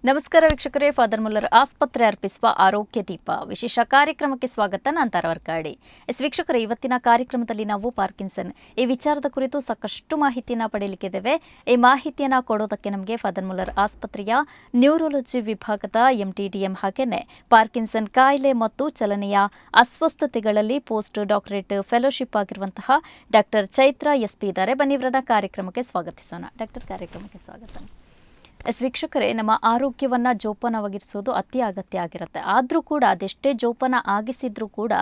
ನಮಸ್ಕಾರ ವೀಕ್ಷಕರೇ, father Muller ಆಸ್ಪತ್ರೆ ಅರ್ಪಿಸುವ ಆರೋಗ್ಯ ದೀಪ ವಿಶೇಷ ಕಾರ್ಯಕ್ರಮಕ್ಕೆ ಸ್ವಾಗತ. ನಾನು ತಾರವರ್ಕಾಡಿ. ವೀಕ್ಷಕರೇ, ಇವತ್ತಿನ ಕಾರ್ಯಕ್ರಮದಲ್ಲಿ ನಾವು ಪಾರ್ಕಿನ್ಸನ್ ಈ ವಿಚಾರದ ಕುರಿತು ಸಾಕಷ್ಟು ಮಾಹಿತಿಯನ್ನು ಪಡೆಯಲಿಕ್ಕಿದ್ದೇವೆ. ಈ ಮಾಹಿತಿಯನ್ನು ಕೊಡೋದಕ್ಕೆ ನಮಗೆ ಫಾದರ್ ಮುಲ್ಲರ್ ಆಸ್ಪತ್ರೆಯ ನ್ಯೂರಾಲಜಿ ವಿಭಾಗದ MTDM ಹಾಗೆಯೇ ಪಾರ್ಕಿನ್ಸನ್ ಕಾಯಿಲೆ ಮತ್ತು ಚಲನೆಯ ಅಸ್ವಸ್ಥತೆಗಳಲ್ಲಿ ಪೋಸ್ಟ್ ಡಾಕ್ಟರೇಟ್ ಫೆಲೋಶಿಪ್ ಆಗಿರುವಂತಹ ಡಾಕ್ಟರ್ ಚೈತ್ರಾ SP ಇದ್ದಾರೆ. ಬನ್ನಿ ಇವರನ್ನ ಕಾರ್ಯಕ್ರಮಕ್ಕೆ ಸ್ವಾಗತಿಸೋಣ. ಡಾಕ್ಟರ್, ಕಾರ್ಯಕ್ರಮಕ್ಕೆ ಸ್ವಾಗತ. ವೀಕ್ಷಕರೇ, ನಮ್ಮ ಆರೋಗ್ಯವನ್ನು ಜೋಪಾನವಾಗಿರಿಸೋದು ಅತಿ ಅಗತ್ಯ ಆಗಿರುತ್ತೆ. ಆದರೂ ಕೂಡ ಅದೆಷ್ಟೇ ಜೋಪಾನ ಆಗಿಸಿದ್ರೂ ಕೂಡ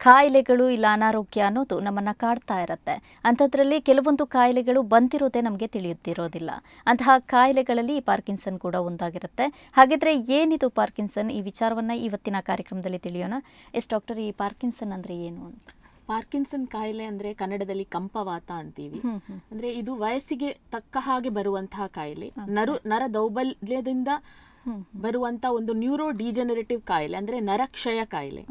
ಕಾಯಿಲೆಗಳು ಇಲ್ಲ ಅನಾರೋಗ್ಯ ಅನ್ನೋದು ನಮ್ಮನ್ನು ಕಾಡ್ತಾ ಇರುತ್ತೆ. ಅಂಥದ್ರಲ್ಲಿ ಕೆಲವೊಂದು ಕಾಯಿಲೆಗಳು ಬಂದಿರೋದೇ ನಮಗೆ ತಿಳಿಯುತ್ತಿರೋದಿಲ್ಲ. ಅಂತಹ ಕಾಯಿಲೆಗಳಲ್ಲಿ ಈ ಪಾರ್ಕಿನ್ಸನ್ ಕೂಡ ಒಂದಾಗಿರುತ್ತೆ. ಹಾಗಿದ್ರೆ ಏನಿದು ಪಾರ್ಕಿನ್ಸನ್? ಈ ವಿಚಾರವನ್ನು ಇವತ್ತಿನ ಕಾರ್ಯಕ್ರಮದಲ್ಲಿ ತಿಳಿಯೋಣ. ಡಾಕ್ಟರ್, ಈ ಪಾರ್ಕಿನ್ಸನ್ ಅಂದರೆ ಏನು ಅಂತ? ಪಾರ್ಕಿನ್ಸನ್ ಕಾಯಿಲೆ ಅಂದ್ರೆ ಕನ್ನಡದಲ್ಲಿ ಕಂಪವಾತ ಅಂತೀವಿ. ಅಂದ್ರೆ ಇದು ವಯಸ್ಸಿಗೆ ತಕ್ಕ ಹಾಗೆ ಬರುವಂತಹ ಕಾಯಿಲೆ. ನರ ದೌರ್ಬಲ್ಯದಿಂದ ಬರುವಂತ ಒಂದು ನ್ಯೂರೋ ಡಿಜೆನರೇಟಿವ್ ಕಾಯಿಲೆ, ಅಂದ್ರೆ ನರಕ್ಷಯ ಕಾಯಿಲೆ.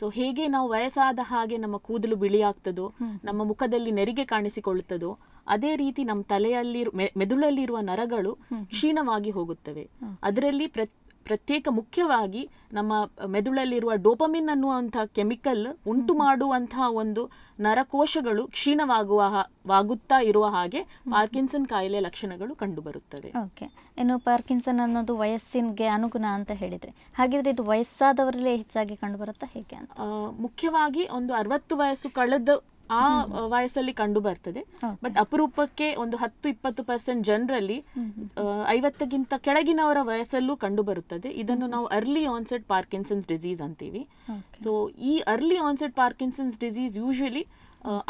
ಸೊ ಹೇಗೆ ನಾವು ವಯಸ್ಸಾದ ಹಾಗೆ ನಮ್ಮ ಕೂದಲು ಬಿಳಿ ಆಗ್ತದೋ, ನಮ್ಮ ಮುಖದಲ್ಲಿ ನೆರಿಗೆ ಕಾಣಿಸಿಕೊಳ್ಳುತ್ತದೋ, ಅದೇ ರೀತಿ ನಮ್ಮ ತಲೆಯಲ್ಲಿ ಮೆದುಳಲ್ಲಿರುವ ನರಗಳು ಕ್ಷೀಣವಾಗಿ ಹೋಗುತ್ತವೆ. ಅದರಲ್ಲಿ ಪ್ರತ್ಯೇಕ ಮುಖ್ಯವಾಗಿ ನಮ್ಮ ಮೆದುಳಲ್ಲಿರುವ ಡೋಪಮಿನ್ ಅನ್ನುವಂತಹ ಕೆಮಿಕಲ್ ಉಂಟು ಮಾಡುವಂತಹ ಒಂದು ನರಕೋಶಗಳು ಕ್ಷೀಣವಾಗುತ್ತಾ ಇರುವ ಹಾಗೆ ಪಾರ್ಕಿನ್ಸನ್ ಕಾಯಿಲೆ ಲಕ್ಷಣಗಳು ಕಂಡುಬರುತ್ತವೆ. ಓಕೆ, ಇನ್ನು ಪಾರ್ಕಿನ್ಸನ್ ಅನ್ನೋದು ವಯಸ್ಸಿಗೆ ಅನುಗುಣ ಅಂತ ಹೇಳಿದ್ರೆ, ಹಾಗಿದ್ರೆ ಇದು ವಯಸ್ಸಾದವರಲ್ಲೇ ಹೆಚ್ಚಾಗಿ ಕಂಡುಬರುತ್ತಾ, ಹೇಗೆ ಅಂತ? ಮುಖ್ಯವಾಗಿ ಒಂದು 60 ವಯಸ್ಸು ಕಳೆದ ಆ ವಯಸ್ಸಲ್ಲಿ ಕಂಡು ಬರ್ತದೆ. ಬಟ್ ಅಪರೂಪಕ್ಕೆ ಒಂದು 10-20% ಜನರಲ್ಲಿ 50ಗಿಂತ ಕೆಳಗಿನವರ ವಯಸ್ಸಲ್ಲೂ ಕಂಡು ಬರುತ್ತದೆ. ಇದನ್ನು ನಾವು ಅರ್ಲಿ ಆನ್ಸೆಟ್ ಪಾರ್ಕಿನ್ಸನ್ಸ್ ಡಿಸೀಸ್ ಅಂತೀವಿ. ಸೊ ಈ early onset Parkinson's disease usually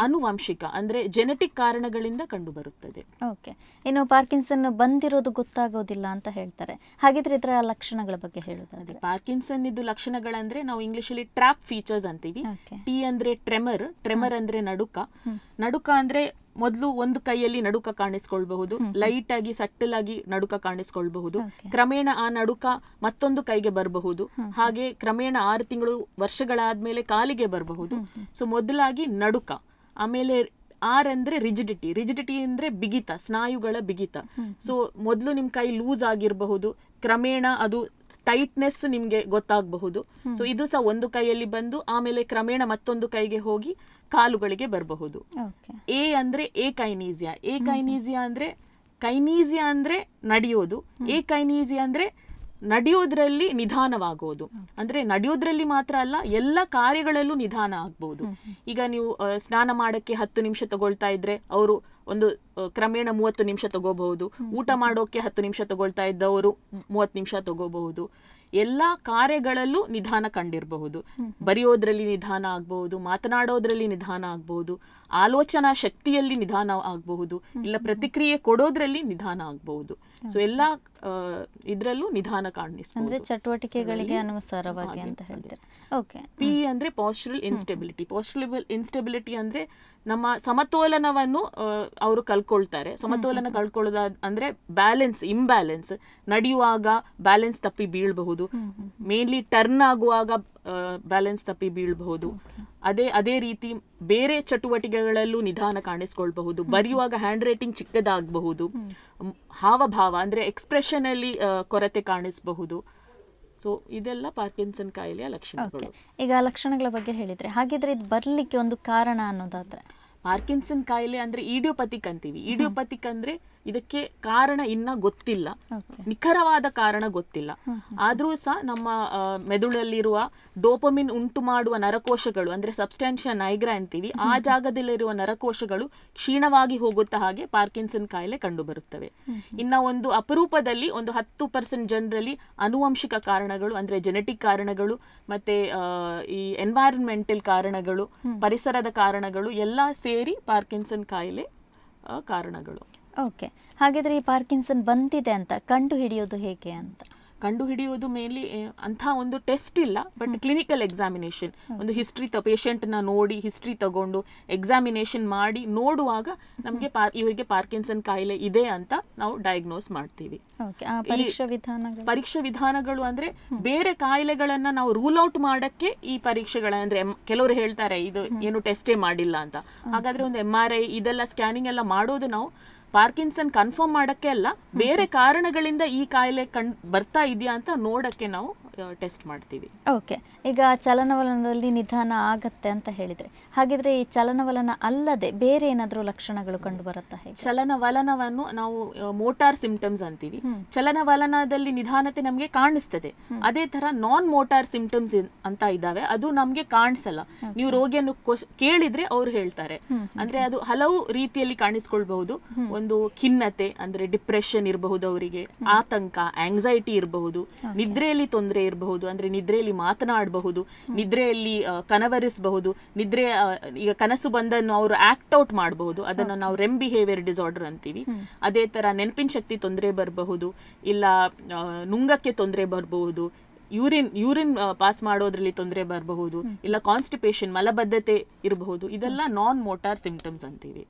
ಅನುವಂಶಿಕ, ಅಂದ್ರೆ ಜೆನೆಟಿಕ್ ಕಾರಣಗಳಿಂದ ಕಂಡು ಬರುತ್ತದೆ. ಓಕೆ, ಇನ್ನು ಪಾರ್ಕಿನ್ಸನ್ ಬಂದಿರೋದು ಗೊತ್ತಾಗೋದಿಲ್ಲ ಅಂತ ಹೇಳ್ತಾರೆ. ಹಾಗಿದ್ರೆ ಇದರ ಲಕ್ಷಣಗಳ ಬಗ್ಗೆ ಹೇಳೋದಾದ್ರೆ? ಪಾರ್ಕಿನ್ಸನ್ ಇದು ಲಕ್ಷಣಗಳಂದ್ರೆ ನಾವು ಇಂಗ್ಲಿಷ್ ಅಲ್ಲಿ ಟ್ರ್ಯಾಪ್ ಫೀಚರ್ಸ್ ಅಂತೀವಿ. T ಅಂದ್ರೆ ಟ್ರೆಮರ್ ಅಂದ್ರೆ ನಡುಕ ಅಂದ್ರೆ ಮೊದಲು ಒಂದು ಕೈಯಲ್ಲಿ ನಡುಕ ಕಾಣಿಸ್ಕೊಳ್ಬಹುದು, ಲೈಟ್ ಆಗಿ ಸಟ್ಟಲ್ ಆಗಿ ನಡುಕ ಕಾಣಿಸ್ಕೊಳ್ಬಹುದು. ಕ್ರಮೇಣ ಆ ನಡುಕ ಮತ್ತೊಂದು ಕೈಗೆ ಬರಬಹುದು, ಹಾಗೆ ಕ್ರಮೇಣ 6 ತಿಂಗಳು ವರ್ಷಗಳಾದ್ಮೇಲೆ ಕಾಲಿಗೆ ಬರಬಹುದು. ಸೊ ಮೊದಲಾಗಿ ನಡುಕ, ಆಮೇಲೆ R ಅಂದ್ರೆ ರಿಜಿಡಿಟಿ ಅಂದ್ರೆ ಬಿಗಿತ, ಸ್ನಾಯುಗಳ ಬಿಗಿತ. ಸೊ ಮೊದಲು ನಿಮ್ ಕೈ ಲೂಸ್ ಆಗಿರಬಹುದು, ಕ್ರಮೇಣ ಅದು ಟೈಟ್ನೆಸ್ ನಿಮ್ಗೆ ಗೊತ್ತಾಗಬಹುದು. ಸೊ ಇದು ಸಹ ಒಂದು ಕೈಯಲ್ಲಿ ಬಂದು ಆಮೇಲೆ ಕ್ರಮೇಣ ಮತ್ತೊಂದು ಕೈಗೆ ಹೋಗಿ ಕಾಲುಗಳಿಗೆ ಬರಬಹುದು. ಎ ಅಂದ್ರೆ ಕೈನೀಸಿಯಾ ಅಂದ್ರೆ ನಡೆಯೋದು. ಕೈನೀಸಿಯಾ ಅಂದ್ರೆ ನಡೆಯೋದ್ರಲ್ಲಿ ನಿಧಾನವಾಗೋದು. ಅಂದ್ರೆ ನಡೆಯೋದ್ರಲ್ಲಿ ಮಾತ್ರ ಅಲ್ಲ, ಎಲ್ಲ ಕಾರ್ಯಗಳಲ್ಲೂ ನಿಧಾನ ಆಗ್ಬಹುದು. ಈಗ ನೀವು ಸ್ನಾನ ಮಾಡಕ್ಕೆ 10 ನಿಮಿಷ ತಗೊಳ್ತಾ ಇದ್ರೆ ಅವರು ಒಂದು ಕ್ರಮೇಣ 30 ನಿಮಿಷ ತಗೋಬಹುದು. ಊಟ ಮಾಡೋಕೆ 10 ನಿಮಿಷ ತಗೊಳ್ತಾ ಇದ್ದವರು 30 ನಿಮಿಷ ತಗೋಬಹುದು. ಎಲ್ಲಾ ಕಾರ್ಯಗಳಲ್ಲೂ ನಿಧಾನ ಕಂಡಿರಬಹುದು. ಬರೆಯೋದ್ರಲ್ಲಿ ನಿಧಾನ ಆಗ್ಬಹುದು, ಮಾತನಾಡೋದ್ರಲ್ಲಿ ನಿಧಾನ ಆಗ್ಬಹುದು, ಆಲೋಚನಾ ಶಕ್ತಿಯಲ್ಲಿ ನಿಧಾನ ಆಗಬಹುದು, ಇಲ್ಲ ಪ್ರತಿಕ್ರಿಯೆ ಕೊಡೋದ್ರಲ್ಲಿ ನಿಧಾನ ಆಗಬಹುದು. ಸೊ ಎಲ್ಲಾ ಇದ್ರಲ್ಲೂ ನಿಧಾನ ಕಾಣಿಸ್ಬೋದು. ಅಂದ್ರೆ ಚಟುವಟಿಕೆಗಳಿಗೆ ಅನುಸಾರವಾಗಿ ಅಂತ ಹೇಳ್ತಾರೆ. ಓಕೆ. P ಅಂದ್ರೆ ಪಾಸ್ಚರಲ್ ಇನ್ಸ್ಟೆಬಿಲಿಟಿ ಅಂದ್ರೆ ನಮ್ಮ ಸಮತೋಲನವನ್ನು ಅವರು ಕಳ್ಕೊಳ್ತಾರೆ. ಸಮತೋಲನ ಕಳ್ಕೊಳ್ಳೋದ ಅಂದ್ರೆ ಇಂಬ್ಯಾಲೆನ್ಸ್. ನಡೆಯುವಾಗ ಬ್ಯಾಲೆನ್ಸ್ ತಪ್ಪಿ ಬೀಳಬಹುದು, ಮೇನ್ಲಿ ಟರ್ನ್ ಆಗುವಾಗ ಬ್ಯಾಲೆನ್ಸ್ ತಪ್ಪಿ ಬೀಳಬಹುದು. ಅದೇ ರೀತಿ ಬೇರೆ ಚಟುವಟಿಕೆಗಳಲ್ಲೂ ನಿಧಾನ ಕಾಣಿಸ್ಕೊಳ್ಬಹುದು. ಬರೆಯುವಾಗ ಹ್ಯಾಂಡ್ ರೈಟಿಂಗ್ ಚಿಕ್ಕದಾಗಬಹುದು, ಹಾವಭಾವ ಅಂದ್ರೆ ಎಕ್ಸ್ಪ್ರೆಷನ್ ಅಲ್ಲಿ ಕೊರತೆ ಕಾಣಿಸಬಹುದು. ಸೊ ಇದೆಲ್ಲ ಪಾರ್ಕಿನ್ಸನ್ ಕಾಯಿಲೆಯ ಲಕ್ಷಣಗಳು. ಈಗ ಲಕ್ಷಣಗಳ ಬಗ್ಗೆ ಹೇಳಿದ್ರೆ, ಹಾಗಿದ್ರೆ ಇದು ಬರ್ಲಿಕ್ಕೆ ಒಂದು ಕಾರಣ ಅನ್ನೋದಾದ್ರೆ? ಪಾರ್ಕಿನ್ಸನ್ ಕಾಯಿಲೆ ಅಂದ್ರೆ ಇಡಿಯೋಪತಿಕ್ ಅಂತೀವಿ. ಇಡಿಯೋಪತಿಕ್ ಅಂದ್ರೆ ಇದಕ್ಕೆ ಕಾರಣ ಇನ್ನ ಗೊತ್ತಿಲ್ಲ, ನಿಖರವಾದ ಕಾರಣ ಗೊತ್ತಿಲ್ಲ. ಆದ್ರೂ ಸಹ ನಮ್ಮ ಮೆದುಳಲ್ಲಿರುವ ಡೋಪಮಿನ್ ಉಂಟು ಮಾಡುವ ನರಕೋಶಗಳು ಅಂದ್ರೆ ಸಬ್ಸ್ಟಾನ್ಷಿಯಾ ನೈಗ್ರಾ ಅಂತೀವಿ, ಆ ಜಾಗದಲ್ಲಿರುವ ನರಕೋಶಗಳು ಕ್ಷೀಣವಾಗಿ ಹೋಗುತ್ತಾ ಹಾಗೆ ಪಾರ್ಕಿನ್ಸನ್ ಕಾಯಿಲೆ ಕಂಡು ಬರುತ್ತವೆ. ಇನ್ನ ಒಂದು ಅಪರೂಪದಲ್ಲಿ ಒಂದು 10% ಜನರಲ್ಲಿ ಅನುವಂಶಿಕ ಕಾರಣಗಳು ಅಂದ್ರೆ ಜೆನೆಟಿಕ್ ಕಾರಣಗಳು, ಮತ್ತೆ ಈ ಎನ್ವೈರನ್ಮೆಂಟಲ್ ಕಾರಣಗಳು, ಪರಿಸರದ ಕಾರಣಗಳು ಎಲ್ಲ ಸೇರಿ ಪಾರ್ಕಿನ್ಸನ್ ಕಾಯಿಲೆ ಕಾರಣಗಳು. ಓಕೆ, ಹಾಗಿದ್ರೆ ಈ ಪಾರ್ಕಿನ್ಸನ್ ಬಂದಿದೆ ಅಂತ ಕಂಡು ಹಿಡಿಯೋದು ಹೇಗೆ ಅಂತ? ಕಂಡು ಹಿಡಿಯೋದು ಮೇನ್ಲಿ ಅಂಥ ಒಂದು ಟೆಸ್ಟ್ ಇಲ್ಲ, ಬಟ್ ಕ್ಲಿನಿಕಲ್ ಎಕ್ಸಾಮಿನೇಷನ್, ಒಂದು ಪೇಷಂಟ್ ನ ನೋಡಿ ಹಿಸ್ಟ್ರಿ ತಗೊಂಡು ಎಕ್ಸಾಮಿನೇಷನ್ ಮಾಡಿ ನೋಡುವಾಗ ನಮಗೆ ಇವರಿಗೆ ಪಾರ್ಕಿನ್ಸನ್ ಕಾಯಿಲೆ ಇದೆ ಅಂತ ನಾವು ಡಯಾಗ್ನೋಸ್ ಮಾಡ್ತೀವಿ. ಪರೀಕ್ಷಾ ವಿಧಾನಗಳು ಅಂದ್ರೆ ಬೇರೆ ಕಾಯಿಲೆಗಳನ್ನ ನಾವು ರೂಲ್ ಔಟ್ ಮಾಡಕ್ಕೆ ಈ ಪರೀಕ್ಷೆಗಳಂದ್ರೆ ಕೆಲವರು ಹೇಳ್ತಾರೆ ಇದು ಏನು ಟೆಸ್ಟೇ ಮಾಡಿಲ್ಲ ಅಂತ. ಹಾಗಾದ್ರೆ ಒಂದು MRI ಇದೆಲ್ಲ ಸ್ಕ್ಯಾನಿಂಗ್ ಎಲ್ಲ ಮಾಡೋದು ನಾವು ಪಾರ್ಕಿನ್ಸನ್ ಕನ್ಫರ್ಮ್ ಮಾಡಕ್ಕೆ ಅಲ್ಲ, ಬೇರೆ ಕಾರಣಗಳಿಂದ ಈ ಕಾಯಿಲೆ ಬರ್ತಾ ಇದೆಯಾ ಅಂತ ನೋಡಕ್ಕೆ ನಾವು ಟೆಸ್ಟ್ ಮಾಡ್ತೀವಿ. ಓಕೆ, ಈಗ ಚಲನವಲನದಲ್ಲಿ ನಿಧಾನ ಆಗತ್ತೆ ಅಂತ ಹೇಳಿದ್ರೆ, ಹಾಗಿದ್ರೆ ಈ ಚಲನವಲನ ಅಲ್ಲದೆ ಬೇರೆ ಏನಾದರೂ ಲಕ್ಷಣಗಳು ಕಂಡು ಬರುತ್ತಾ? ಹೇಗೆ? ಚಲನವಲನವನ್ನು ನಾವು ಮೋಟಾರ್ ಸಿಂಪ್ಟಮ್ಸ್ ಅಂತೀವಿ. ಚಲನವಲನದಲ್ಲಿ ನಿಧಾನತೆ ನಮಗೆ ಕಾಣಿಸ್ತದೆ. ಅದೇ ತರ ನಾನ್ ಮೋಟಾರ್ ಸಿಂಪ್ಟಮ್ಸ್ ಅಂತ ಇದಾವೆ, ಅದು ನಮ್ಗೆ ಕಾಣಿಸಲ್ಲ. ನೀವು ರೋಗಿಯನ್ನು ಕೇಳಿದ್ರೆ ಅವ್ರು ಹೇಳ್ತಾರೆ. ಅಂದ್ರೆ ಅದು ಹಲವು ರೀತಿಯಲ್ಲಿ ಕಾಣಿಸ್ಕೊಳ್ಬಹುದು. ಒಂದು ಖಿನ್ನತೆ ಅಂದ್ರೆ ಡಿಪ್ರೆಷನ್ ಇರಬಹುದು, ಅವರಿಗೆ ಆತಂಕ, ಆಂಗ್ಸೈಟಿ ಇರಬಹುದು, ನಿದ್ರೆಯಲ್ಲಿ ತೊಂದರೆ ಇರಬಹುದು, ಅಂದ್ರೆ ನಿದ್ರೆಯಲ್ಲಿ ಮಾತನಾಡಬಹುದು, ನಿದ್ರೆಯಲ್ಲಿ ಕನವರಿಸಬಹುದು, ನಿದ್ರೆ ಈಗ ಕನಸು ಬಂದನ್ನು ಅವರು ಆಕ್ಟ್ ಔಟ್ ಮಾಡಬಹುದು, ಅದನ್ನು ನಾವು REM ಬಿಹೇವಿಯರ್ ಡಿಸಾರ್ಡರ್ ಅಂತೀವಿ. ಅದೇ ತರ ನೆನಪಿನ ಶಕ್ತಿ ತೊಂದರೆ ಬರಬಹುದು, ಇಲ್ಲ ನುಂಗಕ್ಕೆ ತೊಂದರೆ ಬರಬಹುದು, ಯೂರಿನ್ ಪಾಸ್ ಮಾಡೋದ್ರಲ್ಲಿ ತೊಂದರೆ ಬರಬಹುದು, ಇಲ್ಲ ಕಾನ್ಸ್ಟಿಪೇಷನ್ ಮಲಬದ್ಧತೆ ಇರಬಹುದು. ಇದೆಲ್ಲ ನಾನ್ ಮೋಟಾರ್ ಸಿಂಪ್ಟಮ್ಸ್ ಅಂತೀವಿ.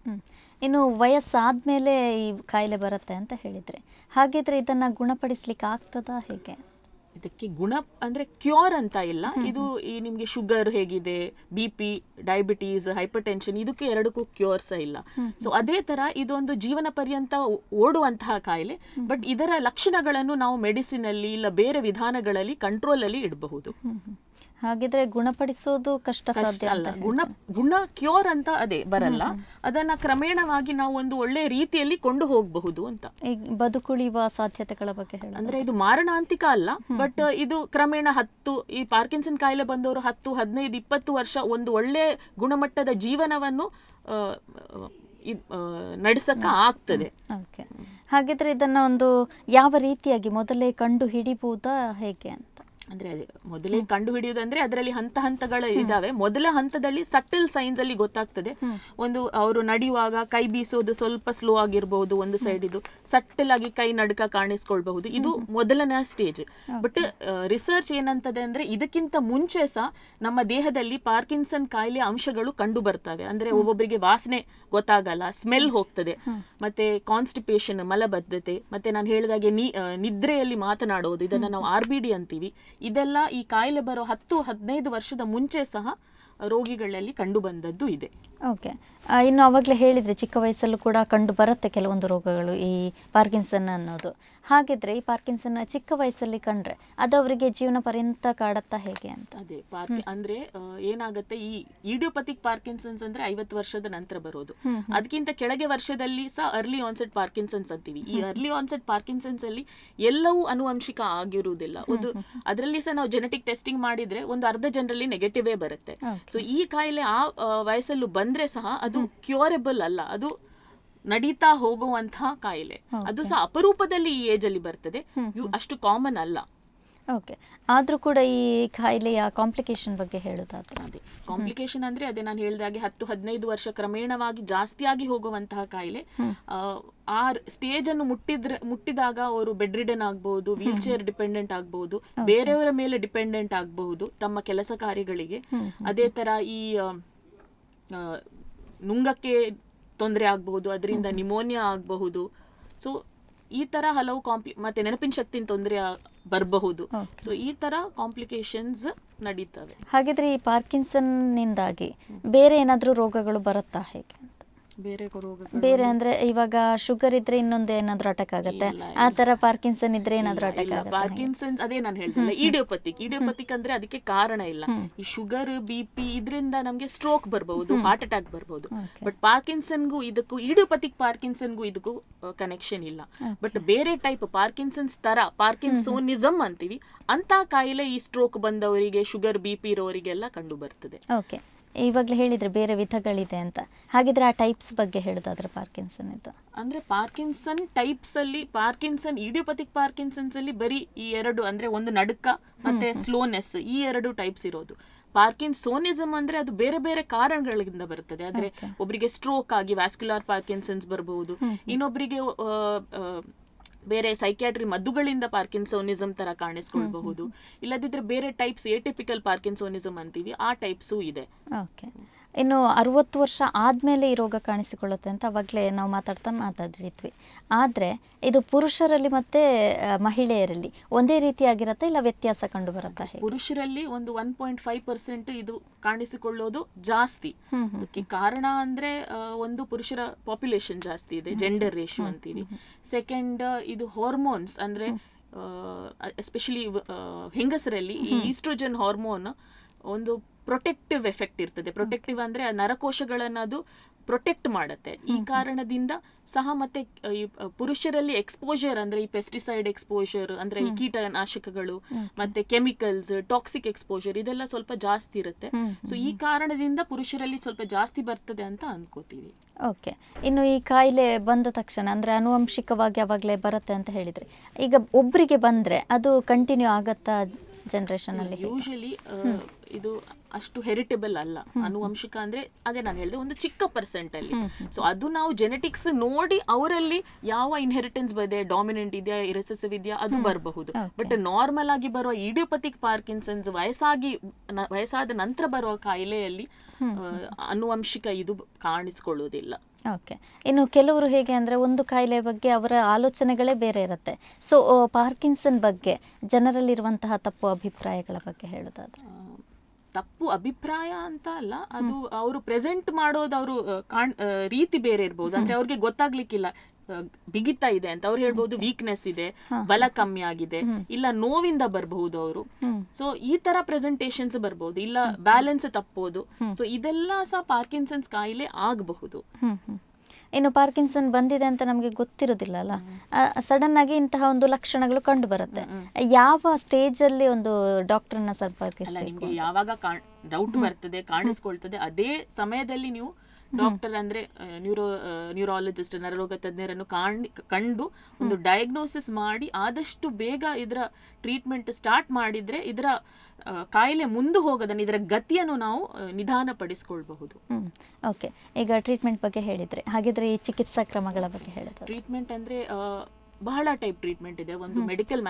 ಇನ್ನು ವಯಸ್ಸಾದ್ಮೇಲೆ ಈ ಕಾಯಿಲೆ ಬರುತ್ತೆ ಅಂತ ಹೇಳಿದ್ರೆ, ಹಾಗಿದ್ರೆ ಇದನ್ನ ಗುಣಪಡಿಸ್ಲಿಕ್ಕೆ ಆಗ್ತದಾ? ಹೇಗೆ? ಇದಕ್ಕೆ ಅಂದ್ರೆ ಕ್ಯೂರ್ ಅಂತ ಇಲ್ಲ. ಇದು ಈ ನಿಮ್ಗೆ ಶುಗರ್ ಹೇಗಿದೆ, BP, ಡಯಾಬಿಟೀಸ್, ಹೈಪರ್ ಟೆನ್ಷನ್, ಇದಕ್ಕೆ ಎರಡಕ್ಕೂ ಕ್ಯೂರ್ಸ್ ಇಲ್ಲ. ಸೊ ಅದೇ ತರ ಇದೊಂದು ಜೀವನ ಪರ್ಯಂತ ಓಡುವಂತಹ ಕಾಯಿಲೆ. ಬಟ್ ಇದರ ಲಕ್ಷಣಗಳನ್ನು ನಾವು ಮೆಡಿಸಿನ್ ಅಲ್ಲಿ ಇಲ್ಲ ಬೇರೆ ವಿಧಾನಗಳಲ್ಲಿ ಕಂಟ್ರೋಲ್ ಅಲ್ಲಿ ಇಡಬಹುದು. ಹಾಗಿದ್ರೆ ಗುಣಪಡಿಸೋದು ಕಷ್ಟ ಸಾಧ್ಯ ಅಲ್ಲ. ಗುಣ ಕ್ಯೂರ್ ಅಂತ ಅದೇ ಬರಲ್ಲ. ಅದನ್ನ ಕ್ರಮೇಣವಾಗಿ ನಾವು ಒಂದು ಒಳ್ಳೆ ರೀತಿಯಲ್ಲಿ ಕೊಂಡು ಹೋಗಬಹುದು ಅಂತ. ಬದುಕುಳಿಯುವ ಸಾಧ್ಯತೆಗಳ ಬಗ್ಗೆ ಹೇಳಿ. ಅಂದ್ರೆ ಇದು ಮಾರಣಾಂತಿಕ ಅಲ್ಲ, ಬಟ್ ಇದು ಕ್ರಮೇಣ ಈ ಪಾರ್ಕಿನ್ಸನ್ ಕಾಯಿಲೆ ಬಂದವರು 10, 15, 20 ವರ್ಷ ಒಂದು ಒಳ್ಳೆ ಗುಣಮಟ್ಟದ ಜೀವನವನ್ನು ನಡೆಸಕ್ಕ ಆಗ್ತದೆ. ಹಾಗಿದ್ರೆ ಇದನ್ನ ಒಂದು ಯಾವ ರೀತಿಯಾಗಿ ಮೊದಲೇ ಕಂಡು ಹಿಡಿಬಹುದಾ, ಹೇಗೆ ಅಂತ? ಅಂದ್ರೆ ಮೊದಲೇ ಕಂಡು ಹಿಡಿಯುವುದಂದ್ರೆ ಅದರಲ್ಲಿ ಹಂತಗಳು ಇದಾವೆ. ಮೊದಲ ಹಂತದಲ್ಲಿ ಸಟಲ್ ಸೈನ್ಸ್ ಅಲ್ಲಿ ಗೊತ್ತಾಗ್ತದೆ. ಒಂದು ಅವರು ನಡೆಯುವಾಗ ಕೈ ಬೀಸೋದು ಸ್ವಲ್ಪ ಸ್ಲೋ ಆಗಿರಬಹುದು, ಒಂದು ಸೈಡ್ ಇದು ಸಟಲ್ ಆಗಿ ಕೈ ನಡುಕ ಕಾಣಿಸ್ಕೊಳ್ಬಹುದು. ಇದು ಮೊದಲನೇ ಸ್ಟೇಜ್. ಬಟ್ ರಿಸರ್ಚ್ ಏನಂತದೆ ಅಂದ್ರೆ ಇದಕ್ಕಿಂತ ಮುಂಚೆ ಸಹ ನಮ್ಮ ದೇಹದಲ್ಲಿ ಪಾರ್ಕಿನ್ಸನ್ ಕಾಯಿಲೆ ಅಂಶಗಳು ಕಂಡು ಬರ್ತವೆ. ಅಂದ್ರೆ ಒಬ್ಬೊಬ್ಬರಿಗೆ ವಾಸನೆ ಗೊತ್ತಾಗಲ್ಲ, ಸ್ಮೆಲ್ ಹೋಗ್ತದೆ, ಮತ್ತೆ ಕಾನ್ಸ್ಟಿಪೇಷನ್ ಮಲಬದ್ಧತೆ, ಮತ್ತೆ ನಾನು ಹೇಳಿದಾಗೆ ನಿದ್ರೆಯಲ್ಲಿ ಮಾತನಾಡೋದು, ಇದನ್ನ ನಾವು RBD ಅಂತೀವಿ. ಇದೆಲ್ಲ ಈ ಕಾಯಿಲೆ ಬರೋ 10-15 ವರ್ಷದ ಮುಂಚೆ ಸಹ ರೋಗಿಗಳಲ್ಲಿ ಕಂಡು ಬಂದದ್ದು ಇದೆ. ಓಕೆ, ಇನ್ನು ಅವಾಗಲೇ ಹೇಳಿದ್ರೆ ಚಿಕ್ಕ ವಯಸ್ಸಲ್ಲೂ ಕೂಡ ಕಂಡು ಬರುತ್ತೆ ಕೆಲವೊಂದು ರೋಗಗಳು, ಈ ಪಾರ್ಕಿನ್ಸನ್ ಅನ್ನೋದು. ಹಾಗಿದ್ರೆ ಈ ಪಾರ್ಕಿನ್ಸನ್ ಚಿಕ್ಕ ವಯಸ್ಸಲ್ಲಿ ಕಂಡ್ರೆ ಅದು ಅವರಿಗೆ ಜೀವನ ಪರ್ಯಂತ ಕಾಡತ್ತಾ, ಹೇಗೆ ಅಂತ? ಅದೇ ಅಂದ್ರೆ ಏನಾಗುತ್ತೆ, ಈ ಇಡಿಯೋಪಥಿಕ್ ಪಾರ್ಕಿನ್ಸನ್ಸ್ ಅಂದ್ರೆ 50 ವರ್ಷದ ನಂತರ ಬರೋದು. ಅದಕ್ಕಿಂತ ಕೆಳಗೆ ವರ್ಷದಲ್ಲಿ ಸಹ ಅರ್ಲಿ ಆನ್ಸೆಟ್ ಪಾರ್ಕಿನ್ಸನ್ಸ್ ಅಂತೀವಿ. ಈ ಅರ್ಲಿ ಆನ್ಸೆಟ್ ಪಾರ್ಕಿನ್ಸನ್ಸ್ ಅಲ್ಲಿ ಎಲ್ಲವೂ ಆನುವಂಶಿಕ ಆಗಿರುವುದಿಲ್ಲ. ಅದರಲ್ಲಿ ಸಹ ನಾವು ಜೆನೆಟಿಕ್ ಟೆಸ್ಟಿಂಗ್ ಮಾಡಿದ್ರೆ ಒಂದು ಅರ್ಧ ಜನರಲ್ಲಿ ನೆಗೆಟಿವೇ ಬರುತ್ತೆ. ಸೊ ಈ ಕಾಯಿಲೆ ಆ ವಯಸ್ಸಲ್ಲೂ ಬಂದ್ರೆ ಸಹ ಅದು ಕ್ಯೂರಬಲ್ ಅಲ್ಲ, ಅದು ನಡೀತಾ ಹೋಗುವಂತಹ ಕಾಯಿಲೆ. ಅದು ಸಹ ಅಪರೂಪದಲ್ಲಿ ಈ ಏಜ್ ಅಲ್ಲಿ ಬರ್ತದೆ, ಅಷ್ಟು ಕಾಮನ್ ಅಲ್ಲ. ಓಕೆ, ಆದ್ರೂ ಕೂಡ ಈ ಕಾಯಿಲೆಯ ಕಾಂಪ್ಲಿಕೇಶನ್ ಬಗ್ಗೆ ಹೇಳೋದಾದ್ರೆ? ಅದೇ ಕಾಂಪ್ಲಿಕೇಶನ್ ಅಂದ್ರೆ ಅದೇ ನಾನು ಹೇಳಿದಾಗೆ 10-15 ವರ್ಷ ಕ್ರಮೇಣವಾಗಿ ಜಾಸ್ತಿಯಾಗಿ ಹೋಗುವಂತಹ ಕಾಯಿಲೆ. ಆ ಸ್ಟೇಜ್ ಅನ್ನು ಮುಟ್ಟಿದಾಗ ಅವರು ಬೆಡ್ ರಿಡನ್ ಆಗಬಹುದು, ವೀಲ್ ಚೇರ್ ಡಿಪೆಂಡೆಂಟ್ ಆಗಬಹುದು, ಬೇರೆಯವರ ಮೇಲೆ ಡಿಪೆಂಡೆಂಟ್ ಆಗಬಹುದು ತಮ್ಮ ಕೆಲಸ ಕಾರ್ಯಗಳಿಗೆ. ಅದೇ ತರ ಈ ನುಂಗಕ್ಕೆ ತೊಂದರೆ ಆಗಬಹುದು, ಅದರಿಂದ ನಿಮೋನಿಯಾ ಆಗಬಹುದು. ಸೊ ಈ ತರ ಹಲವು ಮತ್ತೆ ನೆನಪಿನ ಶಕ್ತಿನ ತೊಂದರೆ ಬರಬಹುದು. ಸೊ ಈ ತರ ಕಾಂಪ್ಲಿಕೇಶನ್ಸ್ ನಡೀತವೆ. ಹಾಗಿದ್ರೆ ಈ ಪಾರ್ಕಿನ್ಸನ್ ನಿಂದಾಗಿ ಬೇರೆ ಏನಾದ್ರೂ ರೋಗಗಳು ಬರುತ್ತಾ, ಹೇಗೆ? ಬೇರೆ ಅಂದ್ರೆ ಇವಾಗ ಶುಗರ್ ಇದ್ರೆ ಇನ್ನೊಂದು ಏನಾದ್ರೂ ಅಟ್ಯಾಕ್ ಆಗುತ್ತೆ, ಆ ತರ ಪಾರ್ಕಿನ್ಸನ್ ಇದ್ರೆ ಏನಾದ್ರೂ ಅಟ್ಯಾಕ್ ಆಗುತ್ತೆ? ಪಾರ್ಕಿನ್ಸನ್ಸ್ ಅದೇ ನಾನು ಹೇಳ್ತಿಲ್ಲ, ಇಡಿಯೋಪಥಿಕ್ ಅಂದ್ರೆ ಅದಕ್ಕೆ ಕಾರಣ ಇಲ್ಲ. ಈ ಶುಗರ್, BP ಇದರಿಂದ ನಮ್ಗೆ ಸ್ಟ್ರೋಕ್ ಬರಬಹುದು, ಹಾರ್ಟ್ ಅಟ್ಯಾಕ್ ಬರಬಹುದು. ಬಟ್ ಪಾರ್ಕಿನ್ಸನ್ಗೂ ಇದಕ್ಕೂ, ಇಡಿಯೋಪಥಿಕ್ ಪಾರ್ಕಿನ್ಸನ್ಗೂ ಇದಕ್ಕೂ ಕನೆಕ್ಷನ್ ಇಲ್ಲ. ಬಟ್ ಬೇರೆ ಟೈಪ್ ಪಾರ್ಕಿನ್ಸನ್ಸ್ ತರ ಪಾರ್ಕಿನ್ಸೋನಿಸಮ್ ಅಂತೀವಿ, ಅಂತ ಕಾಯಿಲೆ ಈ ಸ್ಟ್ರೋಕ್ ಬಂದವರಿಗೆ, ಶುಗರ್ BP ಇರೋರಿಗೆಲ್ಲ ಕಂಡು ಬರ್ತದೆ. ಓಕೆ, ಇವಾಗಲೇ ಹೇಳಿದ್ರೆ ಬೇರೆ ವಿಧಗಳಿದೆ ಅಂತ. ಹಾಗಿದ್ರೆ ಆ ಟೈಪ್ಸ್ ಬಗ್ಗೆ ಹೇಳೋದಾದ್ರೆ ಪಾರ್ಕಿನ್ಸನ್ ಇದು ಅಂದ್ರೆ ಪಾರ್ಕಿನ್ಸನ್ ಟೈಪ್ಸ್ ಅಲ್ಲಿ, ಇಡಿಯೋಪಥಿಕ್ ಪಾರ್ಕಿನ್ಸನ್ಸ್ ಅಲ್ಲಿ ಬರೀ ಈ ಎರಡು, ಅಂದ್ರೆ ಒಂದು ನಡುಕ ಮತ್ತೆ ಸ್ಲೋನೆಸ್, ಈ ಎರಡು ಟೈಪ್ಸ್ ಇರೋದು. ಪಾರ್ಕಿನ್ಸೋನಿಸಮ್ ಅಂದ್ರೆ ಅದು ಬೇರೆ ಬೇರೆ ಕಾರಣಗಳಿಂದ ಬರ್ತದೆ. ಅಂದ್ರೆ ಒಬ್ಬರಿಗೆ ಸ್ಟ್ರೋಕ್ ಆಗಿ ವ್ಯಾಸ್ಕ್ಯುಲರ್ ಪಾರ್ಕಿನ್ಸನ್ಸ್ ಬರಬಹುದು, ಇನ್ನೊಬ್ಬರಿಗೆ ಬೇರೆ ಸೈಕ್ಯಾಟ್ರಿ ಮದ್ದುಗಳಿಂದ ಪಾರ್ಕಿನ್ಸೋನಿಸಮ್ ತರ ಕಾಣಿಸ್ಕೊಳ್ಬಹುದು. ಇಲ್ಲದಿದ್ರೆ ಬೇರೆ ಟೈಪ್ಸ್, ಏಟಿಪಿಕಲ್ ಪಾರ್ಕಿನ್ಸೋನಿಸಮ್ ಅಂತೀವಿ, ಆ ಟೈಪ್ಸು ಇದೆ. ಓಕೆ, ಇನ್ನು 60 ವರ್ಷ ಆದಮೇಲೆ ಈ ರೋಗ ಕಾಣಿಸಿಕೊಳ್ಳುತ್ತೆ ಅಂತ ಅವಾಗಲೇ ನಾವು ಮಾತಾಡಿದ್ವಿ. ಆದರೆ ಇದು ಪುರುಷರಲ್ಲಿ ಮತ್ತು ಮಹಿಳೆಯರಲ್ಲಿ ಒಂದೇ ರೀತಿಯಾಗಿರುತ್ತೆ, ಇಲ್ಲ ವ್ಯತ್ಯಾಸ ಕಂಡು ಬರುತ್ತಾ? ಪುರುಷರಲ್ಲಿ ಒಂದು 1.5% ಇದು ಕಾಣಿಸಿಕೊಳ್ಳೋದು ಜಾಸ್ತಿ. ಅದಕ್ಕೆ ಕಾರಣ ಅಂದ್ರೆ ಒಂದು ಪುರುಷರ ಪಾಪ್ಯುಲೇಷನ್ ಜಾಸ್ತಿ ಇದೆ, ಜೆಂಡರ್ ರೇಷಿಯೋ ಅಂತೀವಿ. ಸೆಕೆಂಡ್, ಇದು ಹಾರ್ಮೋನ್ಸ್ ಅಂದ್ರೆ ಎಸ್ಪೆಷಲಿ ಹೆಂಗಸರಲ್ಲಿ ಈ ಈಸ್ಟ್ರೋಜನ್ ಹಾರ್ಮೋನ್ ಒಂದು ಪ್ರೊಟೆಕ್ಟಿವ್ ಎಫೆಕ್ಟ್ ಇರ್ತದೆ. ಪ್ರೊಟೆಕ್ಟಿವ್ ಅಂದ್ರೆ ಆ ನರಕೋಶಗಳನ್ನ ಅದು ಪ್ರೊಟೆಕ್ಟ್ ಮಾಡುತ್ತೆ. ಈ ಕಾರಣದಿಂದ ಸಹ ಮತ್ತೆ ಈ ಪುರುಷರಲ್ಲಿ ಎಕ್ಸ್ಪೋಜರ್ ಅಂದ್ರೆ ಈ ಪೆಸ್ಟಿಸೈಡ್ ಎಕ್ಸ್ಪೋಜರ್ ಅಂದ್ರೆ ಈ ಕೀಟನಾಶಕಗಳು ಮತ್ತೆ ಕೆಮಿಕಲ್ಸ್, ಟಾಕ್ಸಿಕ್ ಎಕ್ಸ್ಪೋಜರ್ ಇದೆಲ್ಲ ಸ್ವಲ್ಪ ಜಾಸ್ತಿ ಇರುತ್ತೆ. ಸೊ ಈ ಕಾರಣದಿಂದ ಪುರುಷರಲ್ಲಿ ಸ್ವಲ್ಪ ಜಾಸ್ತಿ ಬರ್ತದೆ ಅಂತ ಅನ್ಕೋತೀವಿ. ಓಕೆ. ಇನ್ನು ಈ ಕಾಯಿಲೆ ಬಂದ ತಕ್ಷಣ ಅಂದ್ರೆ ಆನುವಂಶಿಕವಾಗಿ ಅವಾಗಲೇ ಬರುತ್ತೆ ಅಂತ ಹೇಳಿದ್ರೆ, ಈಗ ಒಬ್ಬರಿಗೆ ಬಂದ್ರೆ ಅದು ಕಂಟಿನ್ಯೂ ಆಗತ್ತಾ ಜನರೇಷನ್ ಅಲ್ಲಿ? ಯೂಶಲಿ ಇದು ಅಷ್ಟು ಹೆರಿಟೇಬಲ್ ಅಲ್ಲ. ಆನುವಂಶಿಕ ಅಂದ್ರೆ ಅದೇ ನಾನು ಹೇಳಿದೆ, ಒಂದು ಚಿಕ್ಕ ಪರ್ಸೆಂಟ್ ಅಲ್ಲಿ. ಸೊ ಅದು ನಾವು ಜೆನೆಟಿಕ್ಸ್ ನೋಡಿ ಅವರಲ್ಲಿ ಯಾವ ಇನ್ಹೆರಿಟೆನ್ಸ್ ಇದೆ, ಡಾಮಿನೆಂಟ್ ಇದೆಯಾ, ರಿಸೆಸಿವ್ ಇದೆಯಾ, ಅದು ಬರಬಹುದು. ಬಟ್ ನಾರ್ಮಲ್ ಆಗಿ ಬರುವ ಇಡಿಯೋಪಥಿಕ್ ಪಾರ್ಕಿನ್ಸನ್ಸ್, ವಯಸ್ಸಾದ ನಂತರ ಬರುವ ಕಾಯಿಲೆಯಲ್ಲಿ ಆನುವಂಶಿಕ ಇದು ಕಾಣಿಸ್ಕೊಳ್ಳುವುದಿಲ್ಲ. ಓಕೆ. ಇನ್ನು ಕೆಲವರು ಹೇಗೆ ಅಂದರೆ ಒಂದು ಕಾಯಿಲೆ ಬಗ್ಗೆ ಅವರ ಆಲೋಚನೆಗಳೇ ಬೇರೆ ಇರುತ್ತೆ. ಸೊ ಪಾರ್ಕಿನ್ಸನ್ ಬಗ್ಗೆ ಜನರಲ್ಲಿರುವಂತಹ ತಪ್ಪು ಅಭಿಪ್ರಾಯಗಳ ಬಗ್ಗೆ ಹೇಳೋದಾದ್ರೆ? ತಪ್ಪು ಅಭಿಪ್ರಾಯ ಅಂತ ಅಲ್ಲ, ಅದು ಅವರು ಪ್ರೆಸೆಂಟ್ ಮಾಡೋದು ಅವರು ರೀತಿ ಬೇರೆ ಇರ್ಬೋದು. ಅಂದ್ರೆ ಅವ್ರಿಗೆ ಗೊತ್ತಾಗ್ಲಿಕ್ಕಿಲ್ಲ ಬಿಗಿತಾ ಇದೆ ಅಂತ. ಅವ್ರು ಹೇಳ್ಬೋದು ವೀಕ್ನೆಸ್ ಇದೆ, ಬಲ ಕಮ್ಮಿ ಆಗಿದೆ, ಇಲ್ಲ ನೋವಿಂದ ಬರಬಹುದು ಅವರು. ಸೊ ಈ ತರ ಪ್ರೆಸೆಂಟೇಷನ್ಸ್ ಬರ್ಬೋದು, ಇಲ್ಲ ಬ್ಯಾಲೆನ್ಸ್ ತಪ್ಪೋದು. ಸೊ ಇದೆಲ್ಲ ಸಹ ಪಾರ್ಕಿನ್ಸನ್ಸ್ ಕಾಯಿಲೆ ಆಗಬಹುದು. ಇನ್ನು ಪಾರ್ಕಿನ್ಸನ್ ಬಂದಿದೆ ಅಂತ ನಮಗೆ ಗೊತ್ತಿರೋದಿಲ್ಲ ಅಲ್ಲ, ಸಡನ್ ಆಗಿ ಇಂತಹ ಒಂದು ಲಕ್ಷಣಗಳು ಕಂಡು ಬರುತ್ತೆ. ಯಾವ ಸ್ಟೇಜ್ ಅಲ್ಲಿ ಒಂದು ಡಾಕ್ಟರ್ನ ಸಂಪರ್ಕಿಸಬೇಕು? ನಿಮ್ಗೆ ಯಾವಾಗ ಡೌಟ್ ಬರ್ತದೆ, ಕಾಣಿಸ್ಕೊಳ್ತದೆ, ಅದೇ ಸಮಯದಲ್ಲಿ ನೀವು ಡಾಕ್ಟರ್ ಅಂದ್ರೆ ನ್ಯೂರಾಲಜಿಸ್ಟ್, ನರರೋಗ ತಜ್ಞರನ್ನು ಕಂಡು ಒಂದು ಡಯಾಗ್ನೋಸಿಸ್ ಮಾಡಿ ಆದಷ್ಟು ಬೇಗ ಇದರ ಟ್ರೀಟ್ಮೆಂಟ್ ಸ್ಟಾರ್ಟ್ ಮಾಡಿದ್ರೆ ಇದರ ಕಾಯಿಲೆ ಮುಂದೆ ಹೋಗೋದನ್ನು, ಇದರ ಗತಿಯನ್ನು ನಾವು ನಿಧಾನಪಡಿಸ್ಕೊಳ್ಬಹುದು. ಓಕೆ. ಈಗ ಟ್ರೀಟ್ಮೆಂಟ್ ಬಗ್ಗೆ ಹೇಳಿದ್ರೆ, ಹಾಗಿದ್ರೆ ಈ ಚಿಕಿತ್ಸಾ ಕ್ರಮಗಳ ಬಗ್ಗೆ ಹೇಳಿದ್ರೆ? ಟ್ರೀಟ್ಮೆಂಟ್ ಅಂದ್ರೆ ಬಹಳ ಟೈಪ್ ಟ್ರೀಟ್ಮೆಂಟ್ ಇದೆ. ಒಂದು ಮೆಡಿಕಲ್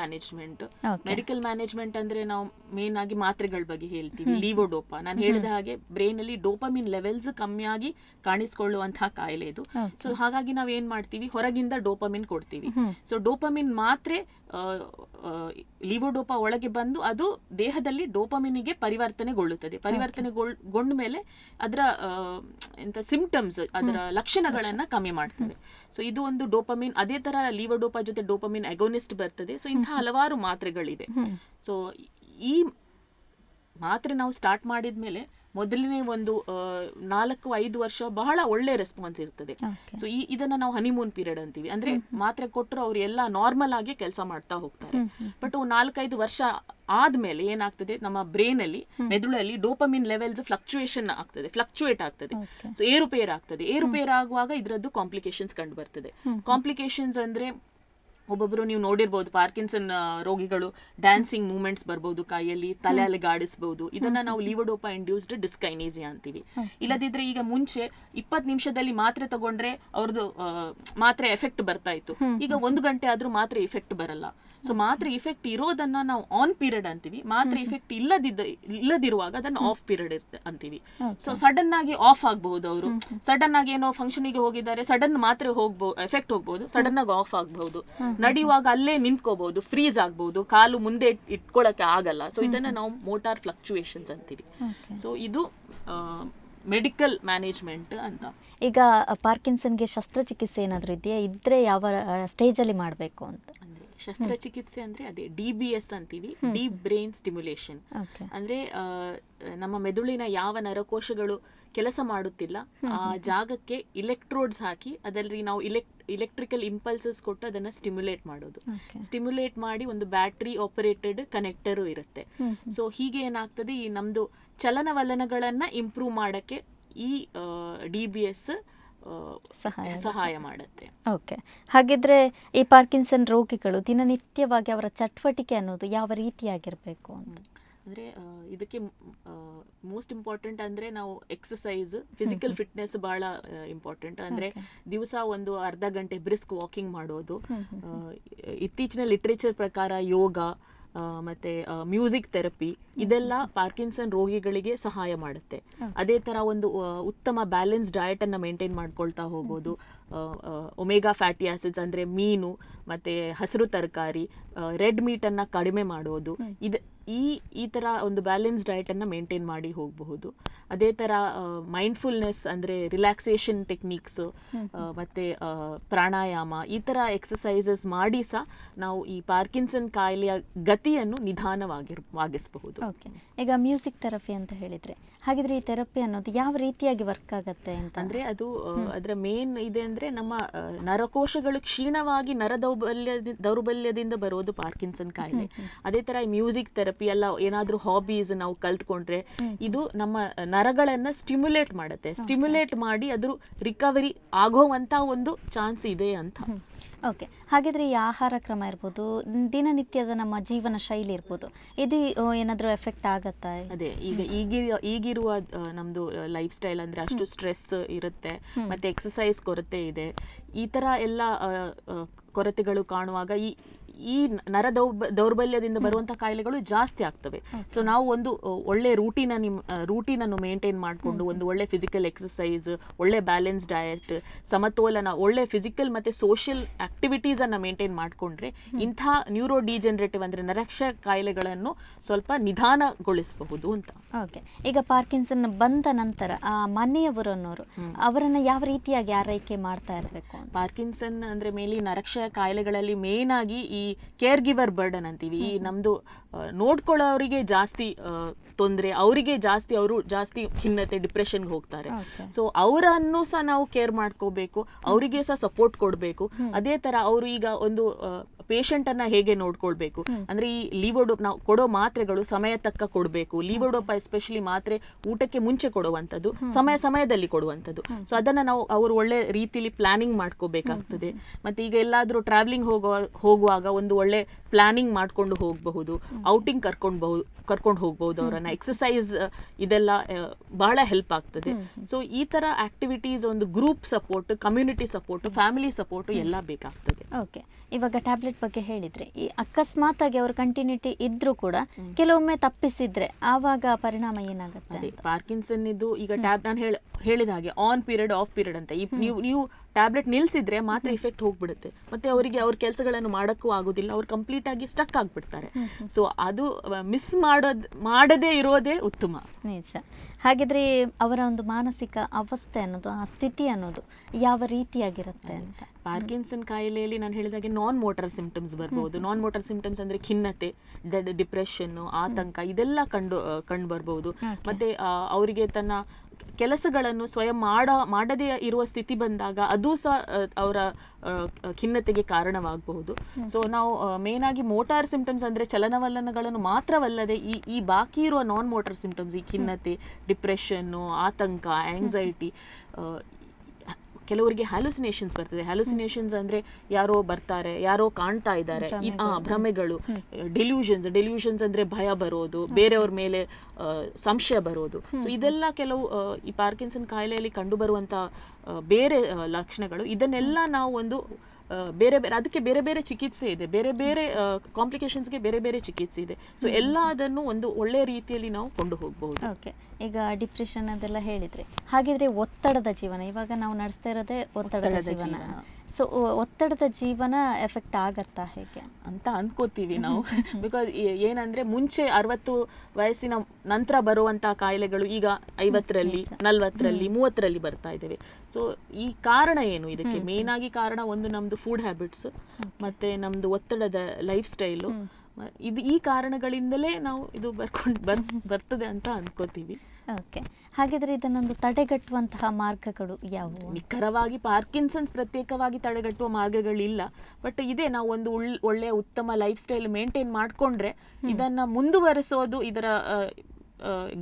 ಮ್ಯಾನೇಜ್ಮೆಂಟ್ ಅಂದ್ರೆ ನಾವು ಮೇನ್ ಆಗಿ ಮಾತ್ರೆಗಳ ಬಗ್ಗೆ ಹೇಳ್ತೀವಿ. ಲೀವೋಡೋಪಾ, ನಾನು ಹೇಳಿದ ಹಾಗೆ ಬ್ರೈನ್ ಅಲ್ಲಿ ಡೋಪಮಿನ್ ಲೆವೆಲ್ಸ್ ಕಮ್ಮಿಯಾಗಿ ಕಾಣಿಸ್ಕೊಳ್ಳುವಂತಹ ಕಾಯಿಲೆ ಇದು. ಸೊ ಹಾಗಾಗಿ ನಾವ್ ಏನ್ ಮಾಡ್ತೀವಿ, ಹೊರಗಿಂದ ಡೋಪಮಿನ್ ಕೊಡ್ತೀವಿ. ಸೊ ಡೋಪಮಿನ್ ಮಾತ್ರೆ ಲೀವೋಡೋಪಾ ಒಳಗೆ ಬಂದು ಅದು ದೇಹದಲ್ಲಿ ಡೋಪಮಿನ್ಗೆ ಪರಿವರ್ತನೆಗೊಳ್ಳುತ್ತದೆ. ಪರಿವರ್ತನೆಗೊಂಡ ಮೇಲೆ ಅದರ ಎಂತ ಸಿಂಪ್ಟಮ್ಸ್, ಅದರ ಲಕ್ಷಣಗಳನ್ನ ಕಮ್ಮಿ ಮಾಡ್ತದೆ. ಸೊ ಇದು ಒಂದು ಡೋಪಮಿನ್. ಅದೇ ತರ ಲೀವೋಡೋಪಾ ಜೊತೆ ಡೋಪಮಿನ್ ಅಗೋನಿಸ್ಟ್ ಬರ್ತದೆ. ಸೊ ಇಂತಹ ಹಲವಾರು ಮಾತ್ರೆಗಳಿವೆ. ಸೊ ಈ ಮಾತ್ರೆ ನಾವು ಸ್ಟಾರ್ಟ್ ಮಾಡಿದ್ಮೇಲೆ ಮೊದಲನೇ ಒಂದು 4-5 ವರ್ಷ ಬಹಳ ಒಳ್ಳೆ ರೆಸ್ಪಾನ್ಸ್ ಇರ್ತದೆ. ಸೊ ಇದನ್ನ ನಾವು ಹನಿಮೂನ್ ಪೀರಿಯಡ್ ಅಂತೀವಿ. ಅಂದ್ರೆ ಮಾತ್ರೆ ಕೊಟ್ಟರು ಅವ್ರು ಎಲ್ಲ ನಾರ್ಮಲ್ ಆಗಿ ಕೆಲಸ ಮಾಡ್ತಾ ಹೋಗ್ತಾರೆ. ಬಟ್ 4-5 ವರ್ಷ ಆದ್ಮೇಲೆ ಏನಾಗ್ತದೆ, ನಮ್ಮ ಬ್ರೈನ್ ಅಲ್ಲಿ, ಮೆದುಳಲ್ಲಿ ಡೋಪಮಿನ್ ಲೆವೆಲ್ಸ್ ಫ್ಲಕ್ಚುಯೇಟ್ ಆಗ್ತದೆ. ಸೊ ಏರುಪೇರು ಆಗುವಾಗ ಇದರದ್ದು ಕಾಂಪ್ಲಿಕೇಶನ್ಸ್ ಕಂಡು ಬರ್ತದೆ. ಕಾಂಪ್ಲಿಕೇಶನ್ಸ್ ಅಂದ್ರೆ ಒಬ್ಬೊಬ್ರು ನೀವು ನೋಡಿರ್ಬೋದು, ಪಾರ್ಕಿನ್ಸನ್ ರೋಗಿಗಳು ಡ್ಯಾನ್ಸಿಂಗ್ ಮೂವ್ಮೆಂಟ್ಸ್ ಬರ್ಬೋದು, ಕೈಯಲ್ಲಿ ತಲೆ ಅಲುಗಾಡಿಸಬಹುದು. ಇದನ್ನ ನಾವು ಲೀವೋಡೋಪಾ ಇಂಡ್ಯೂಸ್ಡ್ ಡಿಸ್ಕೈನೇಸಿಯಾ ಅಂತೀವಿ. ಇಲ್ಲದಿದ್ರೆ ಈಗ ಮುಂಚೆ 20 ನಿಮಿಷದಲ್ಲಿ ಮಾತ್ರೆ ತಗೊಂಡ್ರೆ ಅವ್ರದ್ದು ಮಾತ್ರೆ ಎಫೆಕ್ಟ್ ಬರ್ತಾ ಇತ್ತು. ಈಗ 1 ಗಂಟೆ ಆದ್ರೂ ಮಾತ್ರೆ ಇಫೆಕ್ಟ್ ಬರಲ್ಲ. ಸೊ ಮಾತ್ರೆ ಇಫೆಕ್ಟ್ ಇರೋದನ್ನ ನಾವು ಆನ್ ಪೀರಿಯಡ್ ಅಂತೀವಿ. ಮಾತ್ರೆ ಇಫೆಕ್ಟ್ ಇಲ್ಲದಿರುವಾಗ ಅದನ್ನ ಆಫ್ ಪೀರಿಯಡ್ ಅಂತೀವಿ. ಸೊ ಸಡನ್ ಆಗಿ ಆಫ್ ಆಗಬಹುದು. ಅವರು ಸಡನ್ ಆಗಿ ಏನೋ ಫಂಕ್ಷನ್ ಗೆ ಹೋಗಿದ್ದಾರೆ, ಸಡನ್ ಮಾತ್ರೆ ಎಫೆಕ್ಟ್ ಹೋಗ್ಬಹುದು, ಸಡನ್ ಆಗಿ ಆಫ್ ಆಗಬಹುದು. ನಡೆಯುವಾಗ ಅಲ್ಲೇ ನಿಂತ್ಕೋಬಹುದು, ಫ್ರೀಸ್ ಆಗಬಹುದು, ಕಾಲು ಮುಂದೆ ಇಟ್ಕೊಳಕ್ಕೆ ಆಗಲ್ಲ. ಸೊ ಇದನ್ನ ನಾವು ಮೋಟಾರ್ ಫ್ಲಕ್ಚುಯೇಷನ್ಸ್ ಅಂತೀವಿ. ಸೊ ಇದು ಮೆಡಿಕಲ್ ಮ್ಯಾನೇಜ್ಮೆಂಟ್ ಅಂತ. ಈಗ ಪಾರ್ಕಿನ್ಸನ್ಗೆ ಶಸ್ತ್ರಚಿಕಿತ್ಸೆ ಏನಾದರೂ ಇದೆಯಾ? ಇದ್ರೆ ಯಾವ ಸ್ಟೇಜ್ ಅಲ್ಲಿ ಮಾಡಬೇಕು ಅಂತ? ಶಸ್ತ್ರಚಿಕಿತ್ಸೆ ಅಂದ್ರೆ ಅದೇ DBS ಅಂತೀವಿ, ಡೀಪ್ ಬ್ರೈನ್ ಸ್ಟಿಮ್ಯುಲೇಷನ್. ಅಂದ್ರೆ ನಮ್ಮ ಮೆದುಳಿನ ಯಾವ ನರಕೋಶಗಳು ಕೆಲಸ ಮಾಡುತ್ತಿಲ್ಲ ಆ ಜಾಗಕ್ಕೆ ಇಲೆಕ್ಟ್ರೋಡ್ಸ್ ಹಾಕಿ ಅದರಲ್ಲಿ ನಾವು ಇಲೆಕ್ಟ್ರಿಕಲ್ ಇಂಪಲ್ಸಸ್ ಕೊಟ್ಟು ಅದನ್ನ ಸ್ಟಿಮ್ಯುಲೇಟ್ ಮಾಡೋದು. ಸ್ಟಿಮ್ಯುಲೇಟ್ ಮಾಡಿ ಒಂದು ಬ್ಯಾಟ್ರಿ ಆಪರೇಟೆಡ್ ಕನೆಕ್ಟರ್ ಇರುತ್ತೆ. ಸೊ ಹೀಗೆ ಏನಾಗ್ತದೆ, ಈ ನಮ್ದು ಚಲನವಲನಗಳನ್ನ ಇಂಪ್ರೂವ್ ಮಾಡಕ್ಕೆ ಈ DBS ಸಹಾಯ ಮಾಡುತ್ತೆ. ಓಕೆ. ಹಾಗಿದ್ರೆ ಈ ಪಾರ್ಕಿನ್ಸನ್ ರೋಗಿಗಳು ದಿನನಿತ್ಯವಾಗಿ ಅವರ ಚಟುವಟಿಕೆ ಅನ್ನೋದು ಯಾವ ರೀತಿಯಾಗಿರ್ಬೇಕು ಅಂತ? ಅಂದ್ರೆ ಇದಕ್ಕೆ ಮೋಸ್ಟ್ ಇಂಪಾರ್ಟೆಂಟ್ ಅಂದ್ರೆ ನಾವು ಎಕ್ಸಸೈಸ್, ಫಿಸಿಕಲ್ ಫಿಟ್ನೆಸ್ ಬಹಳ ಇಂಪಾರ್ಟೆಂಟ್. ಅಂದ್ರೆ ದಿವಸ ಒಂದು ಅರ್ಧ ಗಂಟೆ ಬ್ರಿಸ್ಕ್ ವಾಕಿಂಗ್ ಮಾಡೋದು. ಇತ್ತೀಚಿನ ಲಿಟ್ರೇಚರ್ ಪ್ರಕಾರ ಯೋಗ ಮತ್ತೆ ಮ್ಯೂಸಿಕ್ ಥೆರಪಿ, ಇದೆಲ್ಲ ಪಾರ್ಕಿನ್ಸನ್ ರೋಗಿಗಳಿಗೆ ಸಹಾಯ ಮಾಡುತ್ತೆ. ಅದೇ ತರ ಒಂದು ಉತ್ತಮ ಬ್ಯಾಲೆನ್ಸ್ ಡಯಟ್ ಅನ್ನ ಮೇಂಟೈನ್ ಮಾಡ್ಕೊಳ್ತಾ ಹೋಗೋದು, ಒಮೆಗಾ ಫ್ಯಾಟಿ ಆಸಿಡ್ಸ್ ಅಂದ್ರೆ ಮೀನು ಮತ್ತೆ ಹಸಿರು ತರಕಾರಿ, ರೆಡ್ ಮೀಟ್ ಅನ್ನ ಕಡಿಮೆ ಮಾಡೋದು, ಈ ತರ ಒಂದು ಬ್ಯಾಲೆನ್ಸ್ ಡಯಟ್ ಅನ್ನ ಮೇಂಟೈನ್ ಮಾಡಿ ಹೋಗಬಹುದು. ಅದೇ ತರ ಮೈಂಡ್ಫುಲ್ನೆಸ್ ಅಂದ್ರೆ ರಿಲ್ಯಾಕ್ಸೇಷನ್ ಟೆಕ್ನಿಕ್ಸ್ ಮತ್ತೆ ಪ್ರಾಣಾಯಾಮ, ಈ ತರ ಎಕ್ಸಸೈಸಸ್ ಮಾಡಿ ಸಹ ನಾವು ಈ ಪಾರ್ಕಿನ್ಸನ್ ಕಾಯಿಲೆಯ ಗತಿಯನ್ನು ನಿಧಾನವಾಗಿಸಬಹುದು. ಈಗ ಮ್ಯೂಸಿಕ್ ಥೆರಪಿ ಅಂತ ಹೇಳಿದ್ರೆ, ಹಾಗಿದ್ರೆ ಈ ಥೆರಪಿ ಅನ್ನೋದು ಯಾವ ರೀತಿಯಾಗಿ ವರ್ಕ್ ಆಗುತ್ತೆ ಅಂತ ಅಂದ್ರೆ ಅದು ಅದರ ಮೇನ್ ಇದೆ ಅಂದ್ರೆ ನಮ್ಮ ನರಕೋಶಗಳು ಕ್ಷೀಣವಾಗಿ ದೌರ್ಬಲ್ಯದಿಂದ ಬರೋದು ಪಾರ್ಕಿನ್ಸನ್ ಕಾಯಿಲೆ. ಅದೇ ತರ ಮ್ಯೂಸಿಕ್ ಥೆರಪಿ ಎಲ್ಲ ಏನಾದ್ರೂ ಹಾಬೀಸ್ ನಾವು ಕಲ್ತ್ಕೊಂಡ್ರೆ ಇದು ನಮ್ಮ ನರಗಳನ್ನ ಸ್ಟಿಮ್ಯುಲೇಟ್ ಮಾಡುತ್ತೆ. ಸ್ಟಿಮ್ಯುಲೇಟ್ ಮಾಡಿ ಅದ್ರ ರಿಕವರಿ ಆಗೋವಂತ ಒಂದು ಚಾನ್ಸ್ ಇದೆ ಅಂತ. ಓಕೆ, ಹಾಗಿದ್ರೆ ಈ ಆಹಾರ ಕ್ರಮ ಇರ್ಬೋದು, ದಿನನಿತ್ಯದ ನಮ್ಮ ಜೀವನ ಶೈಲಿ ಇರ್ಬೋದು, ಇದು ಏನಾದರೂ ಎಫೆಕ್ಟ್ ಆಗತ್ತಾ? ಅದೇ ಈಗಿರುವ ನಮ್ದು ಲೈಫ್ ಸ್ಟೈಲ್ ಅಂದ್ರೆ ಅಷ್ಟು ಸ್ಟ್ರೆಸ್ ಇರುತ್ತೆ, ಮತ್ತೆ ಎಕ್ಸಸೈಸ್ ಕೊರತೆ ಇದೆ. ಈ ತರ ಎಲ್ಲ ಕೊರತೆಗಳು ಕಾಣುವಾಗ ಈ ನರ ದೌರ್ಬಲ್ಯದಿಂದ ಬರುವಂತ ಕಾಯಿಲೆಗಳು ಜಾಸ್ತಿ ಆಗ್ತವೆ. ಸೊ ನಾವು ಒಂದು ಒಳ್ಳೆ ರೂಟೀನ್ ಅನ್ನು ಮೇಂಟೈನ್ ಮಾಡಿಕೊಂಡು ಒಂದು ಒಳ್ಳೆ ಫಿಸಿಕಲ್ ಎಕ್ಸಸೈಸ್, ಒಳ್ಳೆ ಬ್ಯಾಲೆನ್ಸ್ ಡಯಟ್, ಸಮತೋಲನ, ಒಳ್ಳೆ ಫಿಸಿಕಲ್ ಮತ್ತೆ ಸೋಷಿಯಲ್ ಆಕ್ಟಿವಿಟೀಸ್ ಅನ್ನ ಮೇಂಟೈನ್ ಮಾಡಿಕೊಂಡ್ರೆ ಇಂಥ ನ್ಯೂರೋ ಡಿಜೆನರೇಟಿವ್ ಅಂದ್ರೆ ನರಕ್ಷ ಕಾಯಿಲೆಗಳನ್ನು ಸ್ವಲ್ಪ ನಿಧಾನಗೊಳಿಸಬಹುದು ಅಂತ. ಓಕೆ, ಈಗ ಪಾರ್ಕಿನ್ಸನ್ ಬಂದ ನಂತರ ಮನೆಯವರು ಅನ್ನೋರು ಅವರನ್ನ ಯಾವ ರೀತಿಯಾಗಿ ಆರೈಕೆ ಮಾಡ್ತಾ ಇರಬೇಕು? ಪಾರ್ಕಿನ್ಸನ್ ಅಂದ್ರೆ ಮೇಲೆ ನರಕ್ಷಯ ಕಾಯಿಲೆಗಳಲ್ಲಿ ಮೇನ್ ಆಗಿ ಈ ಕೇರ್ ಗಿವರ್ ಬರ್ಡನ್ ಅಂತೀವಿ. ಈ ನಮ್ದು ನೋಡ್ಕೊಳ್ಳೋರಿಗೆ ಜಾಸ್ತಿ ತೊಂದರೆ, ಅವರು ಜಾಸ್ತಿ ಖಿನ್ನತೆ, ಡಿಪ್ರೆಷನ್ಗೆ ಹೋಗ್ತಾರೆ. ಸೊ ಅವರನ್ನು ಸಹ ನಾವು ಕೇರ್ ಮಾಡ್ಕೋಬೇಕು, ಅವರಿಗೆ ಸಹ ಸಪೋರ್ಟ್ ಕೊಡಬೇಕು. ಅದೇ ತರ ಅವರು ಈಗ ಒಂದು ಪೇಷಂಟ್ ಅನ್ನ ಹೇಗೆ ನೋಡ್ಕೊಳ್ಬೇಕು ಅಂದ್ರೆ ಈ ಲೀವೋಡೋಪ್ ನಾವು ಕೊಡೋ ಮಾತ್ರೆಗಳು ಸಮಯ ತಕ್ಕ ಕೊಡಬೇಕು. ಲೀವೋಡೋಪ್ ಎಸ್ಪೆಷಲಿ ಮಾತ್ರೆ ಊಟಕ್ಕೆ ಮುಂಚೆ ಕೊಡುವಂಥದ್ದು, ಸಮಯದಲ್ಲಿ ಕೊಡುವಂಥದ್ದು. ಸೊ ಅದನ್ನ ನಾವು ಅವರು ಒಳ್ಳೆ ರೀತಿಲಿ ಪ್ಲಾನಿಂಗ್ ಮಾಡ್ಕೋಬೇಕಾಗ್ತದೆ. ಮತ್ತೆ ಈಗ ಎಲ್ಲಾದ್ರೂ ಟ್ರಾವೆಲಿಂಗ್ ಹೋಗುವಾಗ ಒಂದು ಒಳ್ಳೆ ಪ್ಲಾನಿಂಗ್ ಮಾಡ್ಕೊಂಡು ಹೋಗಬಹುದು, ಔಟಿಂಗ್ ಕರ್ಕೊಂಡು ಹೋಗ್ಬಹುದು ಅವರನ್ನ. ಎಕ್ಸಸೈಸ್ ಇದೆಲ್ಲ ಬಹಳ ಹೆಲ್ಪ್ ಆಗ್ತದೆ. ಸೊ ಈ ತರ ಆಕ್ಟಿವಿಟೀಸ್, ಒಂದು group support, community support, family support ಎಲ್ಲ ಬೇಕಾಗ್ತದೆ. ಓಕೆ, ಇವಾಗ ಟ್ಯಾಬ್ಲೆಟ್ ಬಗ್ಗೆ ಹೇಳಿದ್ರೆ, ಈ ಅಕಸ್ಮಾತ್ ಆಗಿ ಅವ್ರ ಕಂಟಿನ್ಯೂಟಿ ಇದ್ರೂ ಕೂಡ ಕೆಲವೊಮ್ಮೆ ತಪ್ಪಿಸಿದ್ರೆ ಆವಾಗ ಪರಿಣಾಮ ಏನಾಗುತ್ತೆ? ಪಾರ್ಕಿನ್ಸನ್ ಇದು ಈಗ ನಾನು ಹೇಳಿದ ಹಾಗೆ ಆನ್ ಪೀರಿಯಡ್ ಆಫ್ ಪೀರಿಯಡ್ ಅಂತ. ನೀವು ಟ್ಯಾಬ್ಲೆಟ್ ನಿಲ್ಸಿದ್ರೆ ಮಾತ್ರ ಇಫೆಕ್ಟ್ ಹೋಗ್ಬಿಡುತ್ತೆ, ಮತ್ತೆ ಅವರಿಗೆ ಅವ್ರ ಕೆಲಸಗಳನ್ನು ಮಾಡಕ್ಕೂ ಆಗೋದಿಲ್ಲ, ಅವ್ರು ಕಂಪ್ಲೀಟ್ ಆಗಿ ಸ್ಟಕ್ ಆಗ್ಬಿಡ್ತಾರೆ. ಸೊ ಅದು ಮಿಸ್ ಮಾಡದೇ ಇರೋದೇ ಉತ್ತಮ. ನಿಜ. ಹಾಗಿದ್ರೆ ಅವರ ಒಂದು ಮಾನಸಿಕ ಅವಸ್ಥೆ ಅನ್ನೋದು, ಆ ಸ್ಥಿತಿ ಅನ್ನೋದು ಯಾವ ರೀತಿಯಾಗಿರುತ್ತೆ ಅಂತ? ಪಾರ್ಕಿನ್ಸನ್ ಕಾಯಿಲೆಯಲ್ಲಿ ನಾನು ಹೇಳಿದಾಗೆ ನಾನ್ ಮೋಟಾರ್ ಸಿಂಪ್ಟಮ್ಸ್ ಬರ್ಬಹುದು. ನಾನ್ ಮೋಟಾರ್ ಸಿಂಪ್ಟಮ್ಸ್ ಅಂದ್ರೆ ಖಿನ್ನತೆ, ಡಿಪ್ರೆಷನ್, ಆತಂಕ, ಇದೆಲ್ಲ ಕಂಡು ಬರ್ಬಹುದು. ಮತ್ತೆ ಅವರಿಗೆ ತನ್ನ ಕೆಲಸಗಳನ್ನು ಸ್ವಯಂ ಮಾಡದೇ ಇರುವ ಸ್ಥಿತಿ ಬಂದಾಗ ಅದು ಸಹ ಅವರ ಖಿನ್ನತೆಗೆ ಕಾರಣವಾಗಬಹುದು. ಸೊ ನಾವು ಮೇನ್ ಆಗಿ ಮೋಟಾರ್ ಸಿಂಪ್ಟಮ್ಸ್ ಅಂದ್ರೆ ಚಲನವಲನಗಳನ್ನು ಮಾತ್ರವಲ್ಲದೆ ಈ ಬಾಕಿ ಇರುವ ನಾನ್ ಮೋಟಾರ್ ಸಿಂಪ್ಟಮ್ಸ್, ಈ ಖಿನ್ನತೆ, ಡಿಪ್ರೆಷನ್, ಆತಂಕ, ಆಂಗ್ಸೈಟಿ, ಕೆಲವರಿಗೆ ಹ್ಯಾಲುಸಿನೇಷನ್ಸ್ ಬರ್ತದೆ. ಹ್ಯಾಲುಸಿನೇಷನ್ಸ್ ಅಂದ್ರೆ ಯಾರೋ ಬರ್ತಾರೆ, ಯಾರೋ ಕಾಣ್ತಾ ಇದ್ದಾರೆ, ಭ್ರಮೆಗಳು. ಡೆಲ್ಯೂಷನ್ಸ್ ಅಂದ್ರೆ ಭಯ ಬರೋದು, ಬೇರೆಯವ್ರ ಮೇಲೆ ಸಂಶಯ ಬರೋದು. ಸೊ ಇದೆಲ್ಲ ಕೆಲವು ಈ ಪಾರ್ಕಿನ್ಸನ್ ಕಾಯಿಲೆಯಲ್ಲಿ ಕಂಡು ಬರುವಂತ ಬೇರೆ ಲಕ್ಷಣಗಳು. ಇದನ್ನೆಲ್ಲ ನಾವು ಒಂದು ಅದಕ್ಕೆ ಬೇರೆ ಬೇರೆ ಚಿಕಿತ್ಸೆ ಇದೆ, ಬೇರೆ ಬೇರೆ ಕಾಂಪ್ಲಿಕೇಶನ್ಸ್ಗೆ ಬೇರೆ ಬೇರೆ ಚಿಕಿತ್ಸೆ ಇದೆ. ಸೊ ಎಲ್ಲ ಅದನ್ನು ಒಂದು ಒಳ್ಳೆ ರೀತಿಯಲ್ಲಿ ನಾವು ಕೊಂಡು ಹೋಗಬಹುದು. ಓಕೆ, ಈಗ ಡಿಪ್ರೆಷನ್ ಅದೆಲ್ಲ ಹೇಳಿದ್ರೆ, ಹಾಗಿದ್ರೆ ಒತ್ತಡದ ಜೀವನ, ಇವಾಗ ನಾವು ನಡೆಸ್ತಾ ಇರೋದೇ ಒತ್ತಡದ ಜೀವನ. ಸೊ ಒತ್ತಡದ ಜೀವನ ಎಫೆಕ್ಟ್ ಆಗತ್ತಾ ಹೇಗೆ ಅಂತ ಅನ್ಕೋತೀವಿ ನಾವು. ಬಿಕಾಸ್ ಏನಂದ್ರೆ ಮುಂಚೆ 60 ವಯಸ್ಸಿನ ನಂತರ ಬರುವಂತಹ ಕಾಯಿಲೆಗಳು ಈಗ 50ರಲ್ಲಿ, 40ರಲ್ಲಿ, 30ರಲ್ಲಿ ಬರ್ತಾ ಇದ್ದೇವೆ. ಸೊ ಈ ಕಾರಣ ಏನು? ಇದಕ್ಕೆ ಮೇನ್ ಆಗಿ ಕಾರಣ ಒಂದು ನಮ್ದು ಫುಡ್ ಹ್ಯಾಬಿಟ್ಸ್, ಮತ್ತೆ ನಮ್ದು ಒತ್ತಡದ ಲೈಫ್ ಸ್ಟೈಲು. ಈ ಕಾರಣಗಳಿಂದಲೇ ನಾವು ಇದು ಬರ್ತದೆ ಅಂತ ಅನ್ಕೋತೀವಿ. ಓಕೆ, ಹಾಗಿದ್ರೆ ಇದನ್ನೊಂದು ತಡೆಗಟ್ಟುವಂತಹ ಮಾರ್ಗಗಳು ಯಾವುವು? ನಿಖರವಾಗಿ ಪಾರ್ಕಿನ್ಸನ್ಸ್ ಪ್ರತ್ಯೇಕವಾಗಿ ತಡೆಗಟ್ಟುವ ಮಾರ್ಗಗಳಿಲ್ಲ, ಬಟ್ ಇದೆ. ನಾವು ಒಂದು ಒಳ್ಳೆಯ ಉತ್ತಮ ಲೈಫ್ ಸ್ಟೈಲ್ ಮೇಂಟೈನ್ ಮಾಡಿಕೊಂಡ್ರೆ ಇದನ್ನ ಮುಂದುವರಿಸೋದು, ಇದರ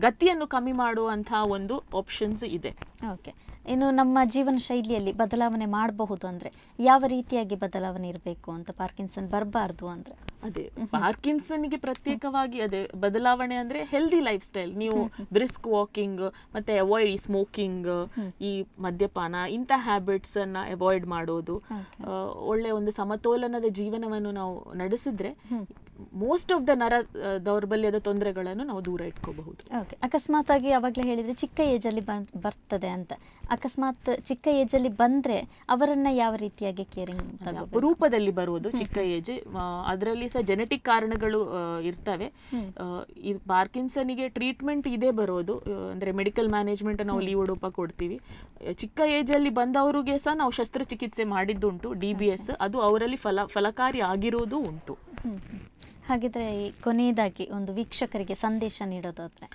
ಗತಿಯನ್ನು ಕಮ್ಮಿ ಮಾಡುವಂತಹ ಒಂದು ಆಪ್ಷನ್ಸ್ ಇದೆ. ಓಕೆ, ಇನ್ನು ನಮ್ಮ ಜೀವನ ಶೈಲಿಯಲ್ಲಿ ಬದಲಾವಣೆ ಮಾಡಬಹುದು ಅಂದ್ರೆ ಯಾವ ರೀತಿಯಾಗಿ ಬದಲಾವಣೆ ಇರಬೇಕು ಅಂತ, ಪಾರ್ಕಿನ್ಸನ್ ಬರಬಾರ್ದು ಅಂದ್ರೆ? ಅದೇ ಪಾರ್ಕಿನ್ಸನ್ಗೆ ಪ್ರತ್ಯೇಕವಾಗಿ ಅದೇ ಬದಲಾವಣೆ ಅಂದ್ರೆ ಹೆಲ್ದಿ ಲೈಫ್ ಸ್ಟೈಲ್. ನೀವು ಬ್ರಿಸ್ಕ್ ವಾಕಿಂಗ್ ಮತ್ತೆ ಅವಾಯ್ಡ್ ಈ ಸ್ಮೋಕಿಂಗ್, ಈ ಮದ್ಯಪಾನ ಇಂಥ ಹ್ಯಾಬಿಟ್ಸ್ ಅನ್ನ ಅವಾಯ್ಡ್ ಮಾಡೋದು, ಒಳ್ಳೆ ಒಂದು ಸಮತೋಲನದ ಜೀವನವನ್ನು ನಾವು ನಡೆಸಿದ್ರೆ ಮೋಸ್ಟ್ ಆಫ್ ದ ನರ ದೌರ್ಬಲ್ಯದ ತೊಂದರೆಗಳನ್ನು ನಾವು ದೂರ ಇಟ್ಕೋಬಹುದು. ಓಕೆ, ಅಕಸ್ಮಾತ್ ಆಗಿ ಅವಾಗಲೇ ಹೇಳಿದ್ರೆ ಚಿಕ್ಕ ಏಜ್ ಅಲ್ಲಿ ಬರ್ತದೆ ಅಂತ, ಅಕಸ್ಮಾತ್ ಚಿಕ್ಕ ಏಜ್ ಅಲ್ಲಿ ಬಂದ್ರೆ ಅವರನ್ನ ಯಾವ ರೀತಿಯಾಗಿ ಕೇರಿಂಗ್ ರೂಪದಲ್ಲಿ ಬರುವುದು ಚಿಕ್ಕ ಏಜ್, ಅದರಲ್ಲಿ ಸಹ ಜೆನೆಟಿಕ್ ಕಾರಣಗಳು ಇರ್ತವೆ. ಈ ಪಾರ್ಕಿನ್ಸನ್ಗೆ ಟ್ರೀಟ್ಮೆಂಟ್ ಇದೆ ಬರೋದು, ಅಂದ್ರೆ ಮೆಡಿಕಲ್ ಮ್ಯಾನೇಜ್ಮೆಂಟ್ ನಾವು ಲೀವೋಡೋಪ ಕೊಡ್ತೀವಿ. ಚಿಕ್ಕ ಏಜ್ ಅಲ್ಲಿ ಬಂದವರಿಗೆ ಸಹ ನಾವು ಶಸ್ತ್ರಚಿಕಿತ್ಸೆ ಮಾಡಿದ್ದುಂಟು, DBS, ಅದು ಅವರಲ್ಲಿ ಫಲಕಾರಿ ಆಗಿರೋದು ಉಂಟು. ಹಾಗಿದ್ರೆ ಕೊನೆಯದಾಗಿ ಒಂದು ವೀಕ್ಷಕರಿಗೆ ಸಂದೇಶ ನೀಡೋದಾದ್ರೆ?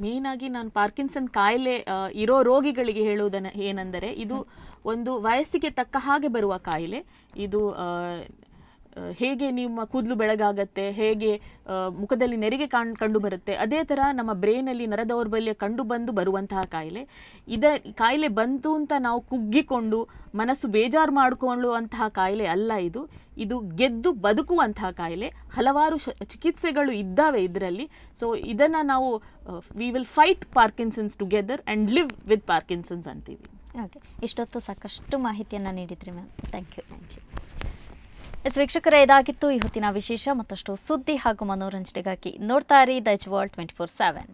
ಮೇನ್ ಆಗಿ ನಾನು ಪಾರ್ಕಿನ್ಸನ್ ಕಾಯಿಲೆ ಇರೋ ರೋಗಿಗಳಿಗೆ ಹೇಳುವುದನ್ನ ಏನೆಂದರೆ, ಇದು ಒಂದು ವಯಸ್ಸಿಗೆ ತಕ್ಕ ಹಾಗೆ ಬರುವ ಕಾಯಿಲೆ. ಇದು ಹೇಗೆ ನಿಮ್ಮ ಕೂದಲು ಬೆಳಗಾಗತ್ತೆ, ಹೇಗೆ ಮುಖದಲ್ಲಿ ನೆರಿಗೆ ಕಂಡು ಬರುತ್ತೆ, ಅದೇ ಥರ ನಮ್ಮ ಬ್ರೈನಲ್ಲಿ ನರದೌರ್ಬಲ್ಯ ಕಂಡು ಬಂದು ಬರುವಂತಹ ಕಾಯಿಲೆ. ಕಾಯಿಲೆ ಬಂತು ಅಂತ ನಾವು ಕುಗ್ಗಿಕೊಂಡು ಮನಸ್ಸು ಬೇಜಾರು ಮಾಡಿಕೊಳ್ಳುವಂತಹ ಕಾಯಿಲೆ ಅಲ್ಲ ಇದು. ಇದು ಗೆದ್ದು ಬದುಕುವಂತಹ ಕಾಯಿಲೆ. ಹಲವಾರು ಚಿಕಿತ್ಸೆಗಳು ಇದ್ದಾವೆ ಇದರಲ್ಲಿ. ಸೊ ಇದನ್ನು ನಾವು we will fight Parkinson's together and live with Parkinson's ಅಂತೀವಿ. ಓಕೆ, ಇಷ್ಟೊತ್ತು ಸಾಕಷ್ಟು ಮಾಹಿತಿಯನ್ನು ನೀಡಿದ್ರಿ ಮ್ಯಾಮ್, ಥ್ಯಾಂಕ್ ಯು. ವೀಕ್ಷಕರೇ, ಇದಾಗಿತ್ತು ಈ ಹೊತ್ತಿನ ವಿಶೇಷ. ಮತ್ತಷ್ಟು ಸುದ್ದಿ ಹಾಗೂ ಮನೋರಂಜನೆಗಾಗಿ ನೋಡ್ತಾ ಇರಿ ದ ಎಜ್ ವರ್ಲ್ಡ್ 24/7.